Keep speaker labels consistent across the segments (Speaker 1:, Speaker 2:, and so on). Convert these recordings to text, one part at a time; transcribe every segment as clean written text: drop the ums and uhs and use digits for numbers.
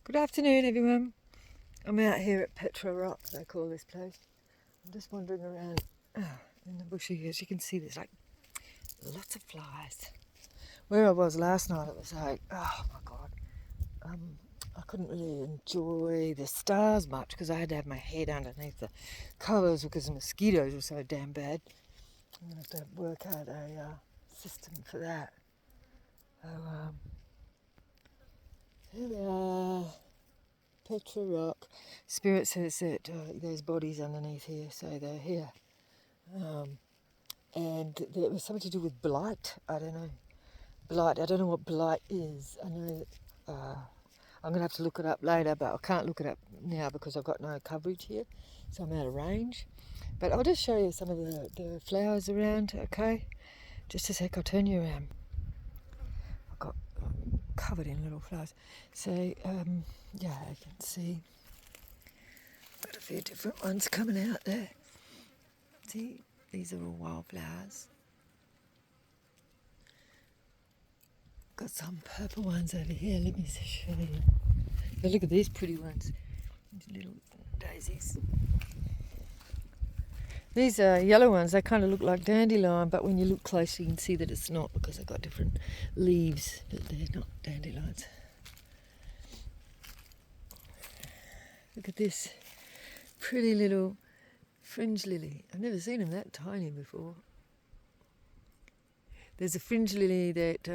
Speaker 1: Good afternoon, everyone. I'm out here at Petra Rock, they call this place. I'm just wandering around in the bush here. As you can see, there's like lots of flies. Where I was last night, it was like, oh my God. I couldn't really enjoy the stars much because I had to have my head underneath the covers because the mosquitoes were so damn bad. I'm going to have to work out a system for that. So, here we are. Petra Rock. Spirit says that there's bodies underneath here, so they're here. And it was something to do with blight. I don't know. Blight. I don't know what blight is. I know that I'm going to have to look it up later, but I can't look it up now because I've got no coverage here, so I'm out of range. But I'll just show you some of the flowers around, okay? Just a sec, I'll turn you around. I've got covered in little flowers. So, yeah, I can see got a few different ones coming out there. See, these are all wildflowers. Got some purple ones over here. Let me show you. Now look at these pretty ones. These little daisies. These yellow ones, they kind of look like dandelion, but when you look close you can see that it's not because they've got different leaves, but they're not dandelions. Look at this pretty little fringe lily. I've never seen them that tiny before. There's a fringe lily that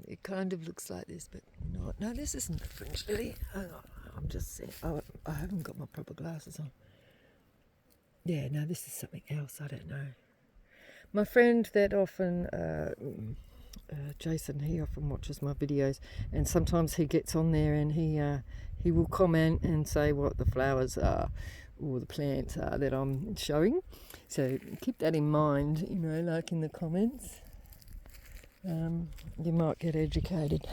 Speaker 1: it kind of looks like this, but not. No, this isn't the fringe lily. Hang on, I'm just saying. Oh, I haven't got my proper glasses on. Yeah, no, this is something else. I don't know. My friend that often, Jason, he often watches my videos, and sometimes he gets on there and he will comment and say what the flowers are or the plants are that I'm showing. So keep that in mind, you know, like in the comments. You might get educated.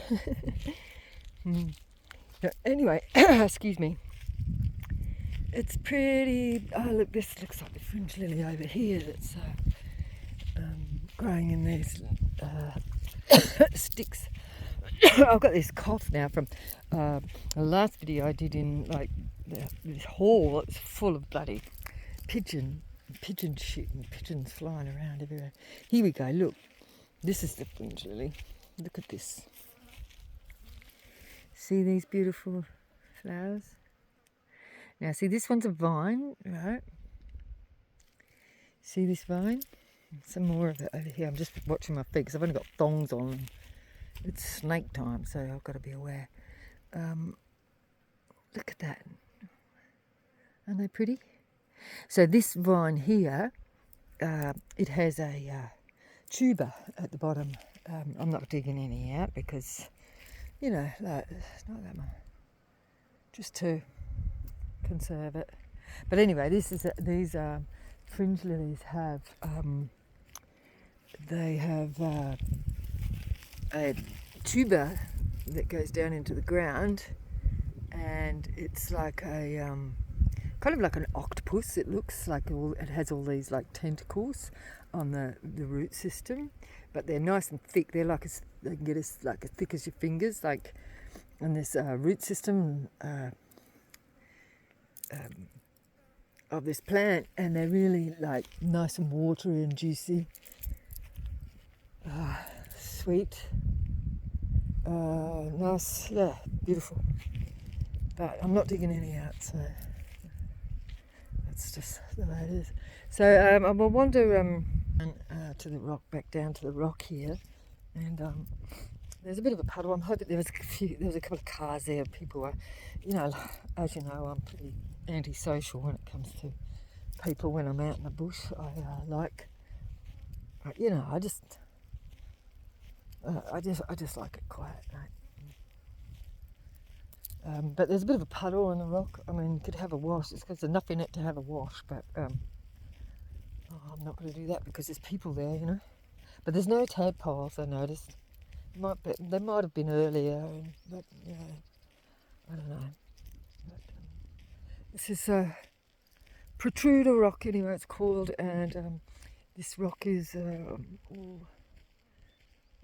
Speaker 1: Anyway, excuse me. It's pretty. Oh, look, this looks like the fringe lily over here that's growing in these sticks. I've got this cough now from the last video I did in like this hall. It's full of bloody pigeon shit and pigeons flying around everywhere. Here we go. Look, this is the fringe lily. Look at this. See these beautiful flowers? Now, see, this one's a vine, right? See this vine? Some more of it over here. I'm just watching my feet because I've only got thongs on. It's snake time, so I've got to be aware. Look at that. Aren't they pretty? So this vine here, it has a tuber at the bottom. I'm not digging any out because, you know, like, it's not that much. Just to conserve it. But anyway, these fringe lilies have they have a tuber that goes down into the ground, and it's like a kind of like an octopus. It looks like it has all these like tentacles on the root system, but they're nice and thick. They're like they can get as thick as your fingers, like on this root system of this plant, and they're really like nice and watery and juicy. Sweet. Nice, yeah, beautiful. But I'm not digging any out, so that's just the way it is. So I will wander to the rock, back down to the rock here, and there's a bit of a puddle. I'm hoping there was a couple of cars there. People are, you know, as you know, I'm pretty antisocial when it comes to people when I'm out in the bush. I just like it quiet, right? But there's a bit of a puddle on the rock. I mean, you could have a wash. There's enough in it to have a wash, but I'm not going to do that because there's people there, you know. But there's no tadpoles, I noticed. They might have been earlier, but yeah, I don't know. But, this is a protruder rock, anyway, it's called, and this rock is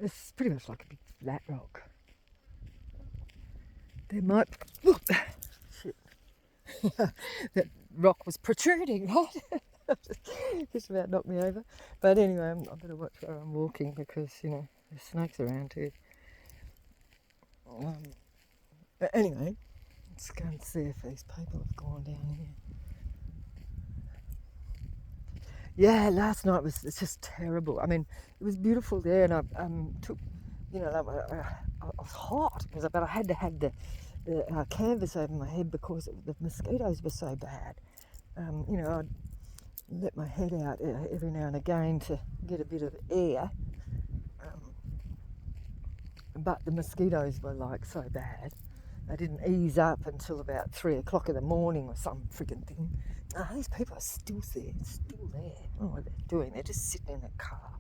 Speaker 1: it's pretty much like a big flat rock. there might... Look! Shit. That rock was protruding, right? Just about knocked me over. But anyway, I better watch where I'm walking because, you know, there's snakes around too. But anyway, let's go and see if these people have gone down here. Yeah, last night was just terrible. I mean, it was beautiful there, and I took, you know, I was hot, but I had to have the canvas over my head because the mosquitoes were so bad. You know, I'd let my head out every now and again to get a bit of air, but the mosquitoes were like so bad. They didn't ease up until about 3 o'clock in the morning or some frigging thing. Oh, these people are still there, still there. I don't know what they're doing. They're just sitting in the car.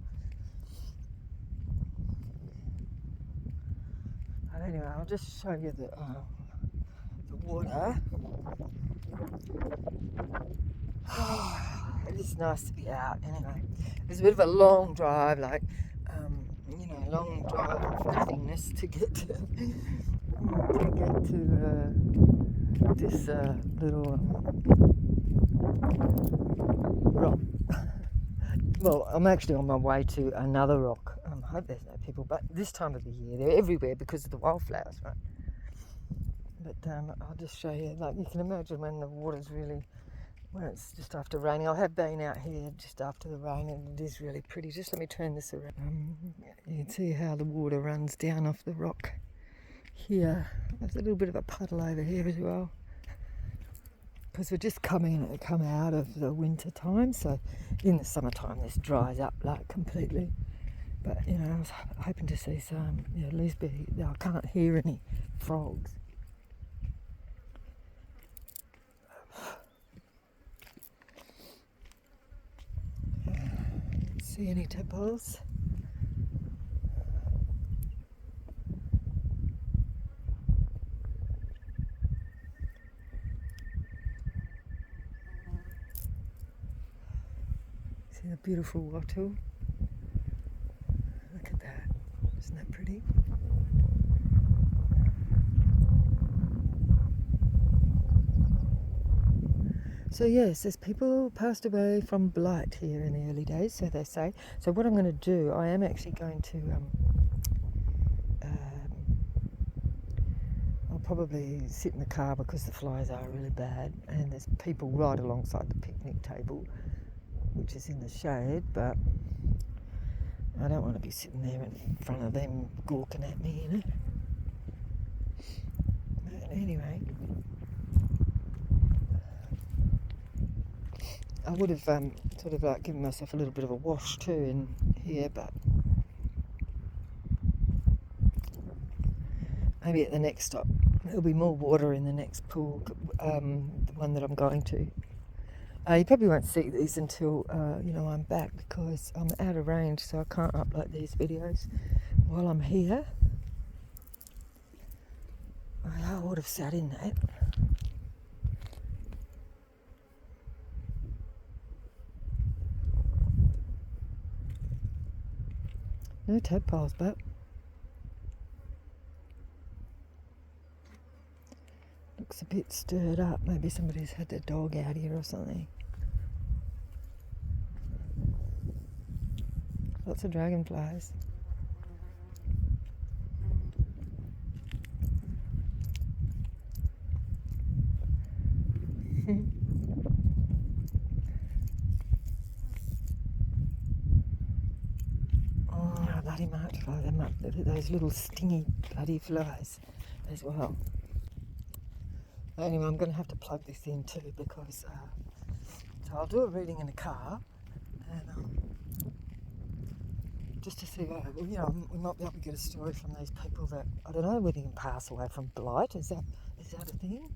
Speaker 1: But anyway, I'll just show you the water. It is nice to be out anyway. It's a bit of a long drive, like, you know, long drive of nothingness to get to this little rock. Well, I'm actually on my way to another rock. I hope there's no people, but this time of the year they're everywhere because of the wildflowers, right? But I'll just show you, like, you can imagine when the water's really, when it's just after raining. I have been out here just after the rain and it is really pretty. Just let me turn this around. You can see how the water runs down off the rock here. There's a little bit of a puddle over here as well, because we're just come out of the winter time, so in the summertime this dries up like completely. But you know, I was hoping to see some, you know, at least I can't hear any frogs. See any tadpoles? See the beautiful wattle? Look at that. Isn't that pretty? So yes, there's people passed away from blight here in the early days, so they say. So what I'm going to do, I am actually going to, I'll probably sit in the car because the flies are really bad, and there's people right alongside the picnic table, which is in the shade, but I don't want to be sitting there in front of them gawking at me, you know. But anyway, I would have sort of like given myself a little bit of a wash too in here, but maybe at the next stop there'll be more water in the next pool, the one that I'm going to. You probably won't see these until you know, I'm back, because I'm out of range, so I can't upload these videos while I'm here. I would have sat in that. No tadpoles, but looks a bit stirred up. Maybe somebody's had their dog out here or something. Lots of dragonflies. Oh, bloody march fly, those little stingy bloody flies as well. Anyway, I'm going to have to plug this in too, because so I'll do a reading in the car, and just to see, you know, we might be able to get a story from these people that, I don't know whether you can pass away from blight. Is that a thing?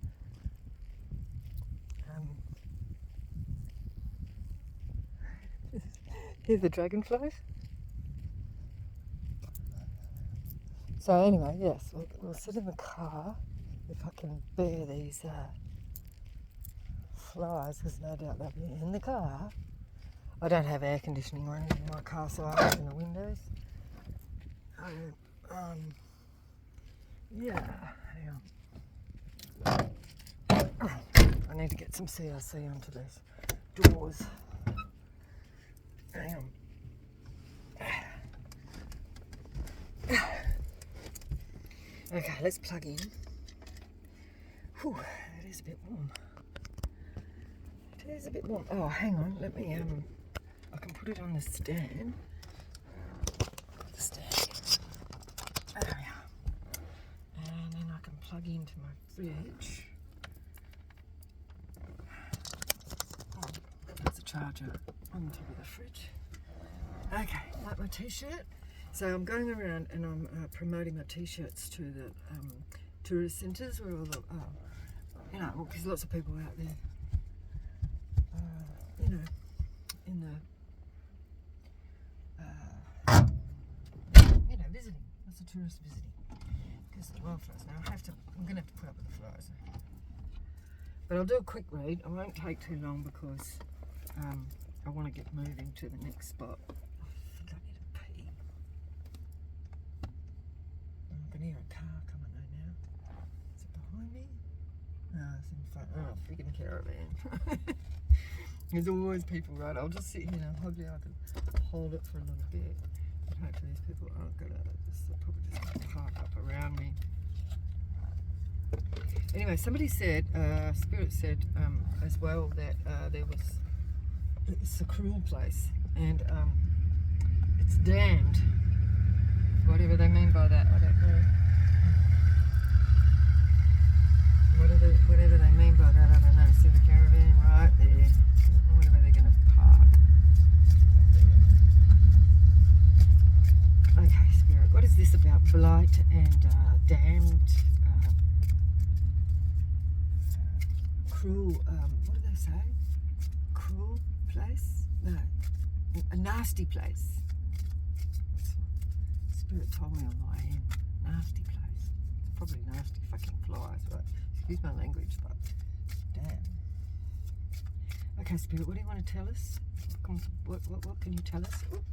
Speaker 1: Here's the dragonflies. So anyway, yes, we'll sit in the car if I can bear these flies, because no doubt they'll be in the car. I don't have air conditioning running in my car, so I open the windows. Yeah, hang on. I need to get some CRC onto these doors. Hang on. Okay, let's plug in. Whew, it is a bit warm. It is a bit warm. Oh, hang on. Let me, I can put it on the stand. The stand. There we are. And then I can plug into my fridge. Oh, there's a charger on top of the fridge. Okay, like my t-shirt. So I'm going around and I'm promoting my t-shirts to the tourist centres where all the, you know, well, because lots of people out there, you know, in the, you know, visiting. Lots of tourists visiting. Because the wildflowers. Now I'm going to have to put up with the flowers. But I'll do a quick read. I won't take too long because I want to get moving to the next spot. I can hear a car coming though now. Is it behind me? No, it's in front. Oh, freaking caravan. There's always people, right? I'll just sit here and hopefully I can hold it for a little bit. But hopefully these people aren't gonna they're probably just gonna park up around me. Anyway, somebody said, Spirit said as well that it's a cruel place and it's damned. Whatever they mean by that, I don't know. Whatever they mean by that, I don't know. See the caravan right there. Whatever they're going to park. Okay, Spirit, what is this about blight and damned, cruel, what do they say? Cruel place? No, a nasty place. Spirit told me on the way in. Nasty place. It's probably nasty fucking flies, right? Excuse my language, but damn. Okay, Spirit, what do you want to tell us? What can you tell us? Ooh.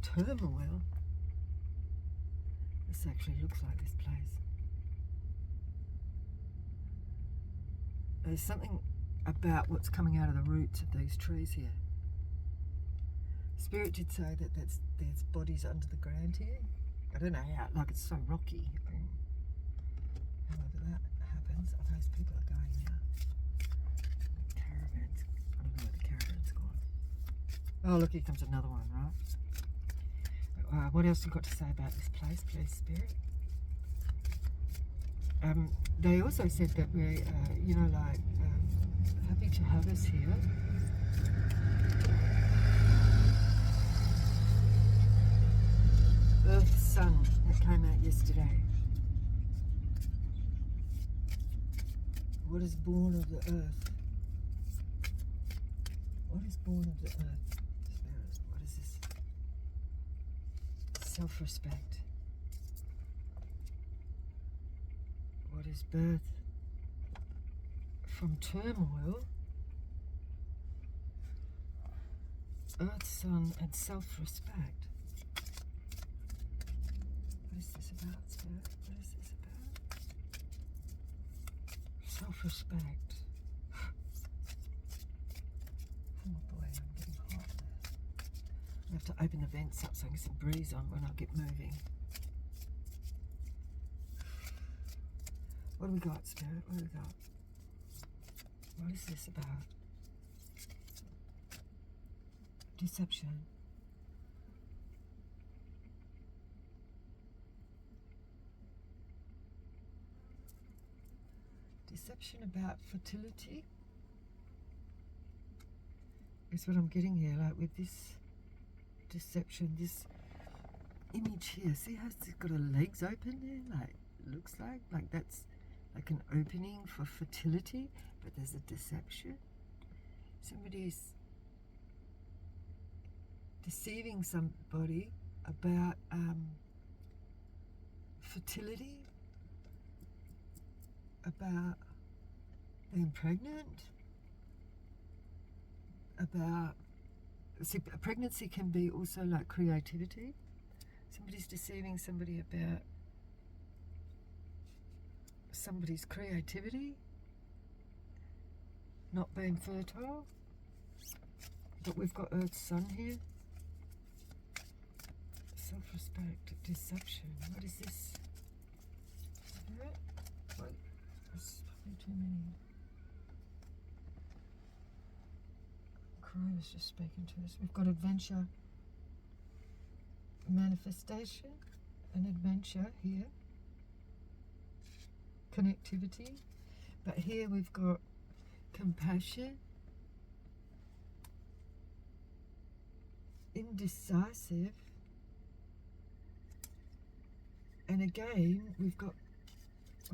Speaker 1: Turmoil. This actually looks like this place. There's something about what's coming out of the roots of these trees here. Spirit did say that there's bodies under the ground here. I don't know how, like it's so rocky. However that happens, those people are going now. Caravans, I don't know where the caravan's gone. Oh look, here comes another one, right? What else you got to say about this place, please, Spirit? They also said that we're, you know, like, happy to have us here. Earth's sun that came out yesterday. What is born of the earth? What is born of the earth? Spirit, what is this? Self-respect. What is birth? From turmoil, earth, sun, and self-respect. What is this about, Spirit? What is this about? Self-respect. Oh boy, I'm getting hot. I have to open the vents up so I can get some breeze on when I get moving. What do we got, Spirit? What do we got? What is this about? Deception. Deception about fertility is what I'm getting here, like with this deception, this image here. See how it's got her legs open there? Like, looks like that's like an opening for fertility, but there's a deception. Somebody's deceiving somebody about fertility, about being pregnant, about, see, pregnancy can be also like creativity. Somebody's deceiving somebody about somebody's creativity. not being fertile. But we've got Earth's sun here. Self-respect, deception. What is this? Spirit? Wait, there's probably too many. Crow was just speaking to us. We've got adventure, manifestation, and adventure here. Connectivity. But here we've got compassion, indecisive, and again we've got,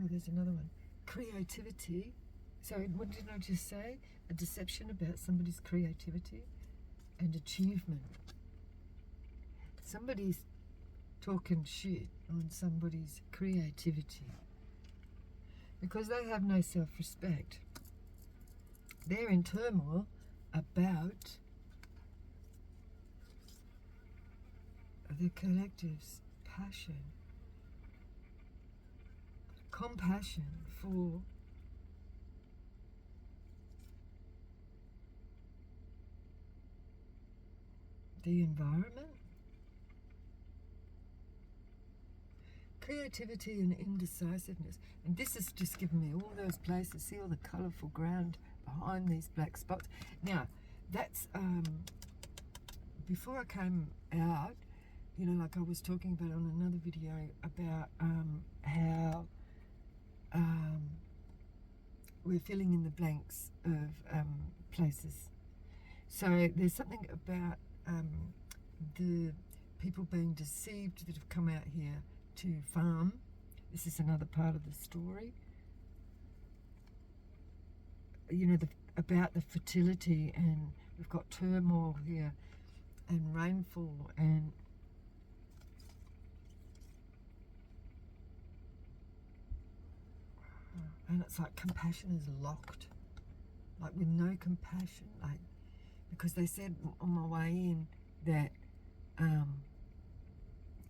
Speaker 1: oh, there's another one, creativity. So what did I just say? A deception about somebody's creativity and achievement. Somebody's talking shit on somebody's creativity because they have no self-respect. They're in turmoil about the collective's passion, compassion for the environment, creativity and indecisiveness. And this has just given me all those places. See all the colourful ground behind these black spots. Now, that's before I came out, you know, like I was talking about on another video about how we're filling in the blanks of places. So there's something about the people being deceived that have come out here to farm. This is another part of the story. You know, about the fertility, and we've got turmoil here and rainfall, and it's like compassion is locked, like with no compassion, like, because they said on my way in that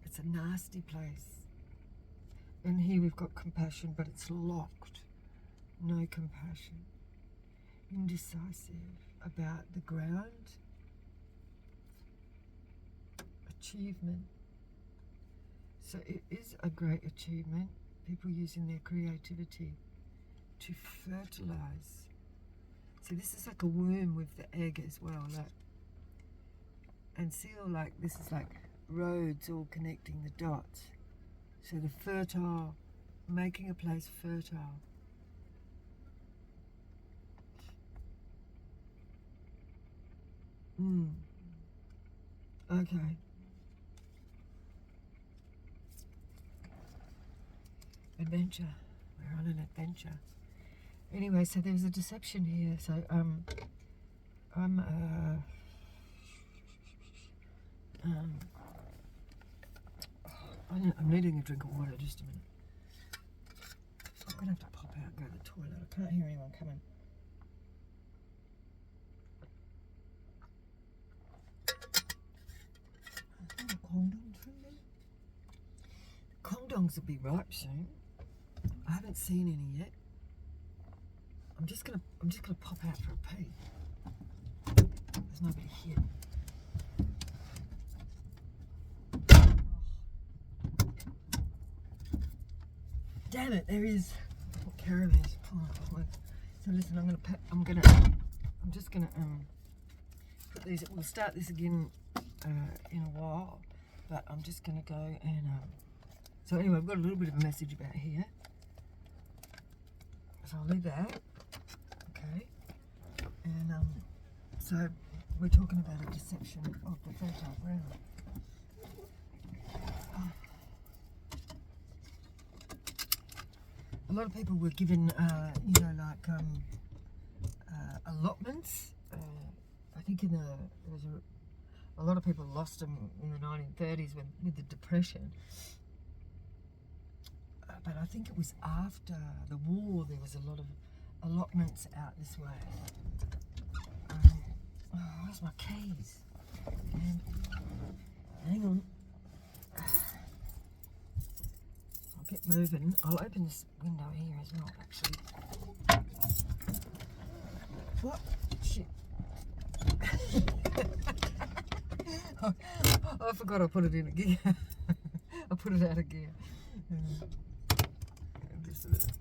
Speaker 1: it's a nasty place, and here we've got compassion, but it's locked, no compassion, indecisive about the ground, achievement. So it is a great achievement, people using their creativity to fertilize. See, this is like a worm with the egg as well, like, and see, all like this is like roads all connecting the dots. So the fertile, making a place fertile. Okay. Adventure. We're on an adventure. Anyway, so there's a deception here. So I'm needing a drink of water. Just a minute. I'm gonna have to pop out and go to the toilet. I can't hear anyone coming. I think the condongs from there. The condongs will be ripe soon. I haven't seen any yet. I'm just gonna pop out for a pee. There's nobody here. Damn it, there is. What caravans? So listen, I'm just gonna put these. We'll start this again in a while, but I'm just gonna go and so anyway, I've got a little bit of a message about here. So I'll leave that. Okay. And so we're talking about a deception of the fertile ground. A lot of people were given, you know, like allotments. I think a lot of people lost them in the 1930s with the Depression. But I think it was after the war there was a lot of allotments out this way. Where's my keys? And hang on. I'll get moving. I'll open this window here as well, actually. What? Shit. I forgot I put it in a gear. I put it out of gear. Just a minute.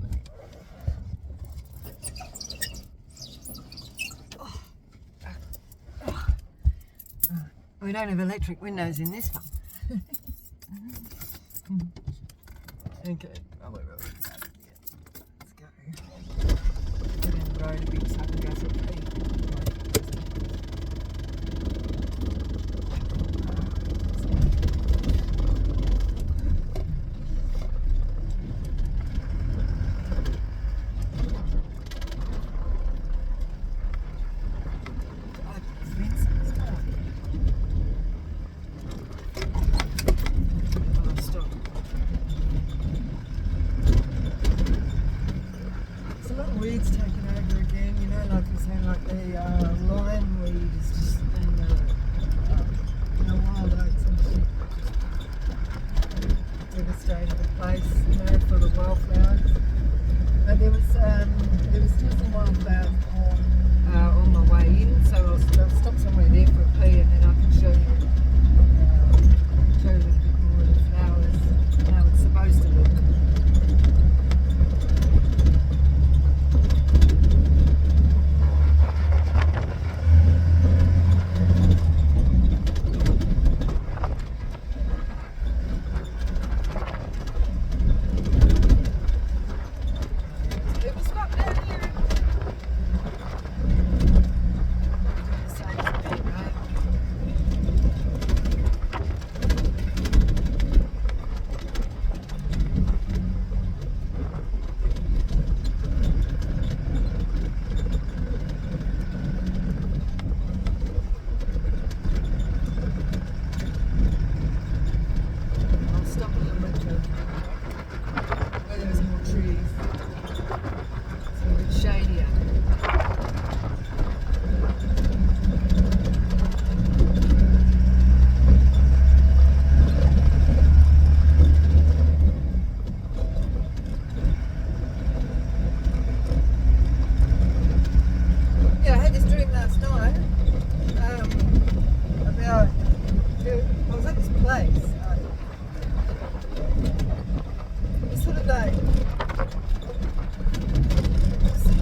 Speaker 1: We don't have electric windows in this one. Okay. Oh, wait. Let's go. Get in the road a bit so I can go for a pee. Weeds taking over again, you know, like you're saying, like the lime weed is just, and the wild oats and shit, devastating the place, you know, for the wildflowers. But there was still some wildflowers on my way in, so I'll stop somewhere there for a pee, and then I can show you a little bit more of the flowers, how it's supposed to look.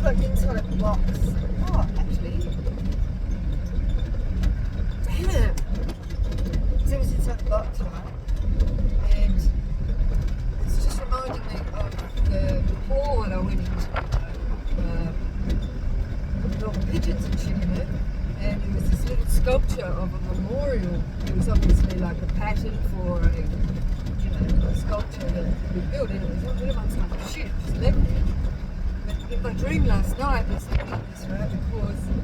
Speaker 1: Like inside a box. Oh, actually. Damn. So it was inside a box, right? And it's just reminding me of the hall that I went into. With all the pigeons and shit in it. And there was this little sculpture of a memorial. It was obviously like a pattern for a sculpture that we built. And it was all little ones like shit, just left there. In my dream last night, there's something like this, right? Because there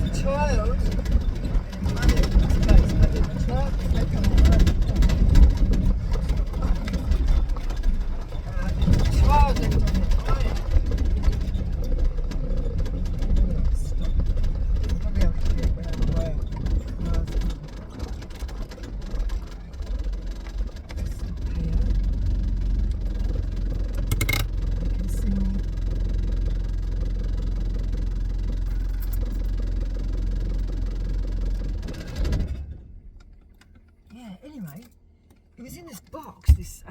Speaker 1: was a child, and mother in this place, but then the child was left on the road. There was a child left on the road. Stop. Probably I'll get it when I'm away. Anyway, it was in this box, this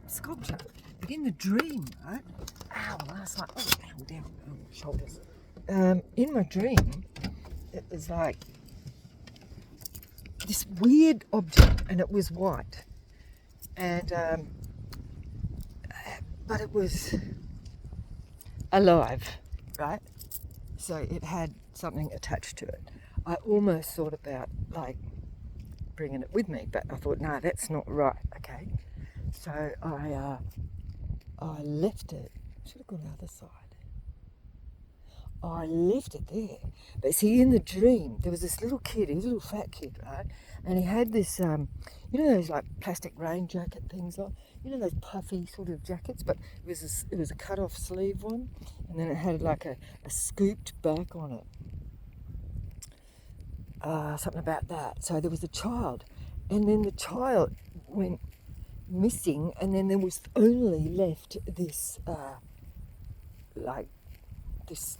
Speaker 1: sculpture, but in the dream, right? Ow, I was like, oh, down, shoulders. In my dream, it was like this weird object, and it was white, and but it was alive, right? So it had something attached to it. I almost thought about like bringing it with me, but I thought, no, that's not right. Okay, so I left it. Should have gone the other side. I left it there. But see, in the dream, there was this little kid. He was a little fat kid, right? And he had this, you know, those like plastic rain jacket things, like, you know, those puffy sort of jackets. But it was a cut-off sleeve one, and then it had like a scooped back on it. Something about that. So there was a child, and then the child went missing, and then there was only left this like this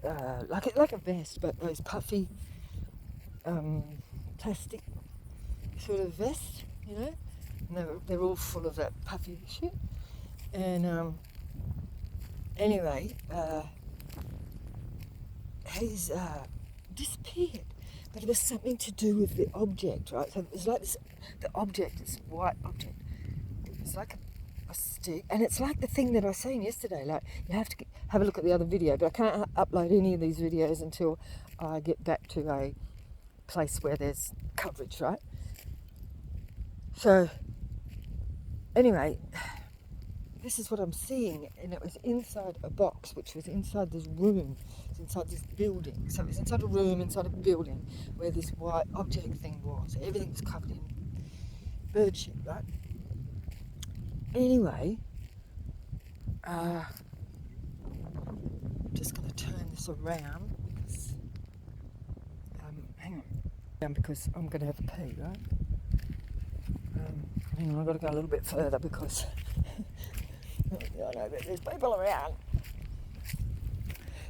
Speaker 1: like a vest, but those puffy plastic sort of vest, you know, and they're all full of that puffy shit. And anyway, he's disappeared, but it was something to do with the object, right? So it was like this, the object, this white object. It was like a stick, and it's like the thing that I was saying yesterday. Like, you have to have a look at the other video, but I can't upload any of these videos until I get back to a place where there's coverage, right? So anyway, this is what I'm seeing, and it was inside a box, which was inside this room, it's inside this building. So it was inside a room, inside a building, where this white object thing was. Everything was covered in bird shit, right? Anyway, just going to turn this around because, hang on, because I'm going to have a pee, right? Hang on, I've got to go a little bit further because I know that there's people around.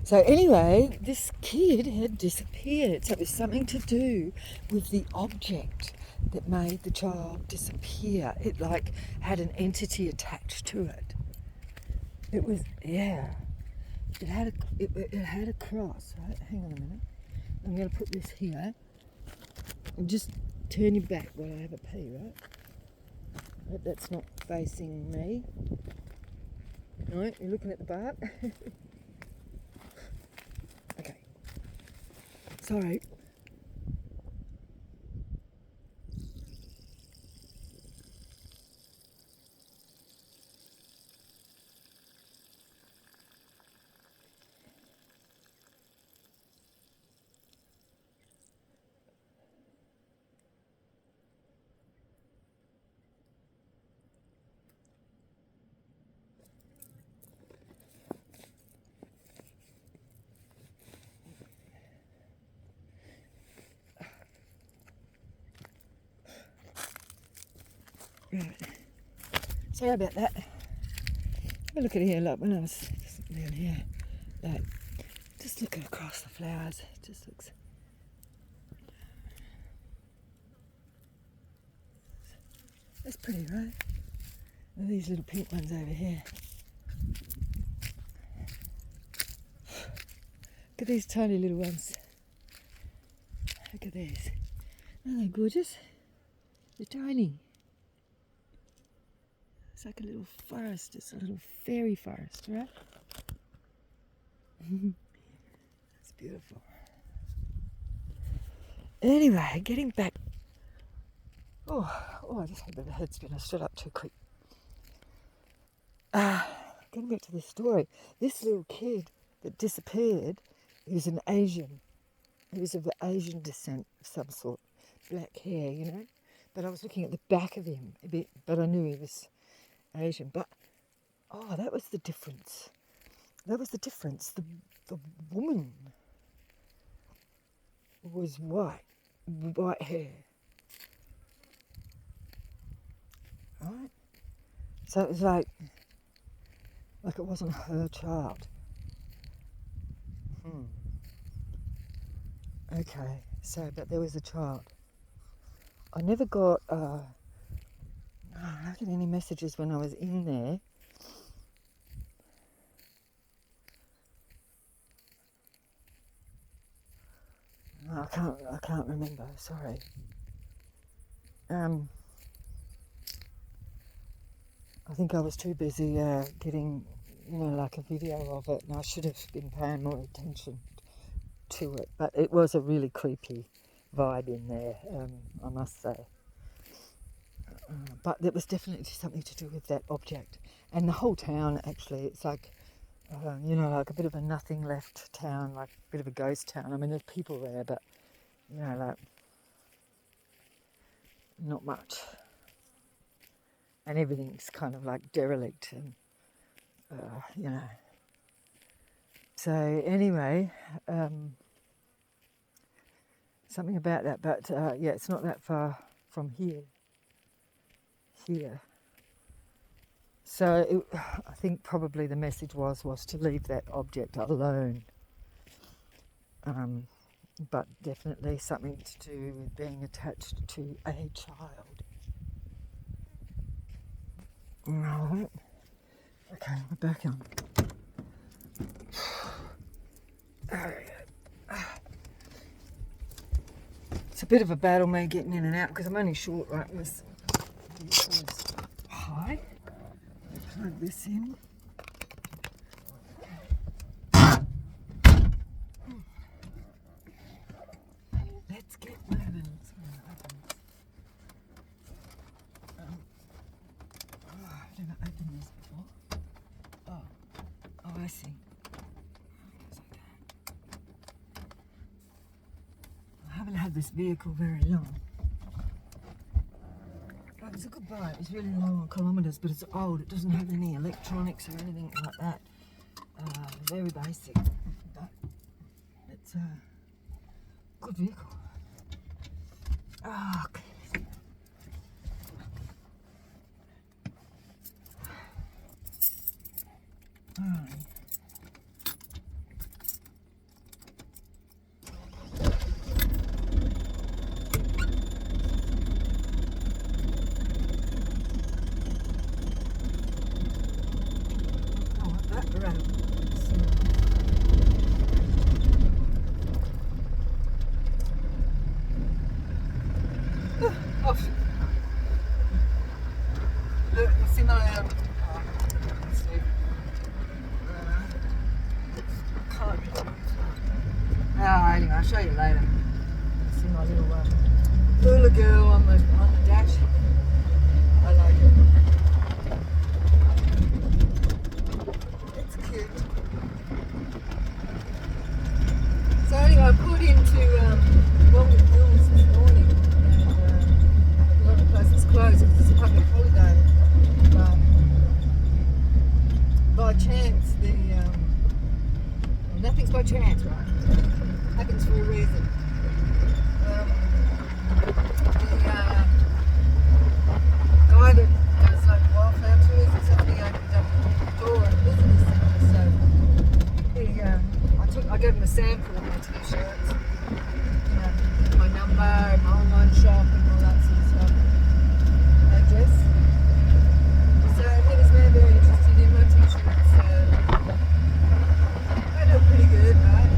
Speaker 1: So anyway, this kid had disappeared. So it was something to do with the object that made the child disappear. It like had an entity attached to it. It was, yeah. It had a cross, right? Hang on a minute. I'm going to put this here. And just turn your back while I have a pee, right? That's not facing me. Right, you're looking at the bark. Okay. Sorry. Right. Sorry about that. Have a look at here, look, when I was down here, like, just looking across the flowers, it just looks... That's pretty, right? And these little pink ones over here. Look at these tiny little ones. Look at these. Aren't they gorgeous? They're tiny. It's like a little forest. It's a little fairy forest, right? It's beautiful. Anyway, getting back. Oh, I just had the head spinner. I stood up too quick. Getting back to the story. This little kid that disappeared, he was an Asian. He was of Asian descent of some sort. Black hair, you know. But I was looking at the back of him a bit, but I knew he was Asian. But, that was the difference. That was the difference. The woman was white hair. Right? So it was like it wasn't her child. Okay, so, but there was a child. I never got, I don't get any messages when I was in there. No, I can't remember, sorry. I think I was too busy getting, like a video of it, and I should have been paying more attention to it. But it was a really creepy vibe in there, I must say. But there was definitely something to do with that object. And the whole town, actually, it's like, like a bit of a nothing left town, like a bit of a ghost town. I mean, there's people there, but, like, not much. And everything's kind of like derelict and, So anyway, something about that. But, it's not that far from here. here. So I think probably the message was to leave that object alone. But definitely something to do with being attached to a child. Right. Okay, we're back on. It's a bit of a battle me getting in and out because I'm only short right in this high. Plug this in. Let's get moving. I've never opened this before. Oh, I see. I haven't had this vehicle very long. It's a good bike. It's really low on kilometres, but it's old. It doesn't have any electronics or anything like that. Very basic, but it's a good vehicle. Okay. Alright. Off. Look, you see my let's see. Can't anyway, I'll show you later. You see my little hula girl on the dash. I like it. It's cute. So anyway, I put into Walnut Hills this morning. A lot of places closed because it's a public holiday, but by chance nothing's by chance, right? Happens for a reason. The guy that does like wildflower tours and stuff, he opened up the door and visitor centre, so I gave him a sample of my t-shirts, my number, my online shop and all that sort of stuff. Address. So he was very interested in my t-shirts. They look pretty good, right?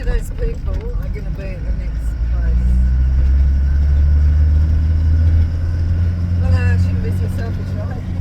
Speaker 1: of those people are going to be at the next place. Well, no, I shouldn't be so selfish, right?